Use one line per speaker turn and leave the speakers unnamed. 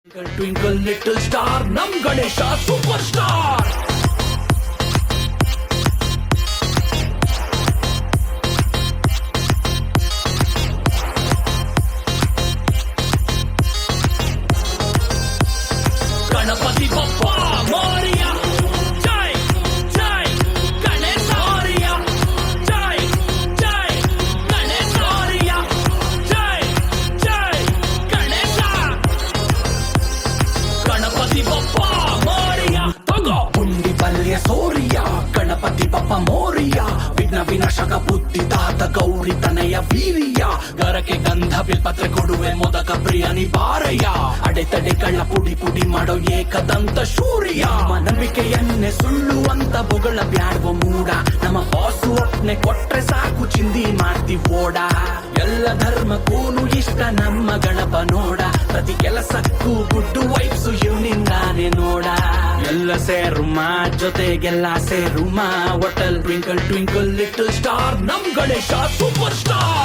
Twinkle little star, ನಮ್ Ganesha super star. Ganapati ಬಪ್ಪ ಮೋರಿಯ ಜೈ ಜೈ ಗಣೇಶ ಮೋರಿಯ ಜೈ ಜೈ ಗಣೇಶ ಮೋರಿಯ ಜೈ ಜೈ ಗಣೇಶ ಗಣಪತಿ ಬಪ್ಪ ಮೋರಿಯ ತಗೋ ಪುಂಡಿ ಪಲ್ಯ ಸೋರಿಯ ಗಣಪತಿ ಬಪ್ಪ ಮೋರಿಯ ವಿಘ್ನ ವಿನಾಶಕ ಬುದ್ಧಿ ತಾತ ಗೌರಿ ತನಯ ವೀರಿಯ ಗರಕೆ ಗಂಧ ಬಿಲ್ಪತ್ರೆ ಕೊಡುವೆ ಮೊದಕ ಪ್ರಿಯನಿ ಬಾರಯ್ಯ ಅಡೆತಡೆ ಕಳ್ಳ ಪುಡಿ ಪುಡಿ ಮಾಡೋ ಏಕದಂತ ಶೂರಿಯ ನಂಬಿಕೆಯನ್ನೇ ಸುಳ್ಳು ಅಂತ ಬೊಗಳ ಬ್ಯಾಡ್ವ ಮೂಡ ನಮ್ಮ ಬಾಸು ಒಟ್ನೆ ಕೊಟ್ರೆ ಸಾಕು ಚಿಂದಿ ಮಾಡ್ತೀವಿ ಓಡ ಎಲ್ಲ ಧರ್ಮಕ್ಕೂನು ಇಷ್ಟ ನಮ್ಮ ಗಣಪ ನೋಡ ಪ್ರತಿ ಕೆಲಸಕ್ಕೂ ಗುಡ್ಡು ವೈಬ್ಸು ಇವನಿಂದಾನೆ ನೋಡ ಎಲ್ಲ ಸೇರುಮ ಜೊತೆಗೆಲ್ಲ ಸೇರುಮ ಒಟಲ್ ಟ್ವಿಂಕಲ್ ಟ್ವಿಂಕಲ್ ಲಿಟಲ್ ಸ್ಟಾರ್ ನಮ್ ಗಣೇಶ ಸೂಪರ್ ಸ್ಟಾರ್.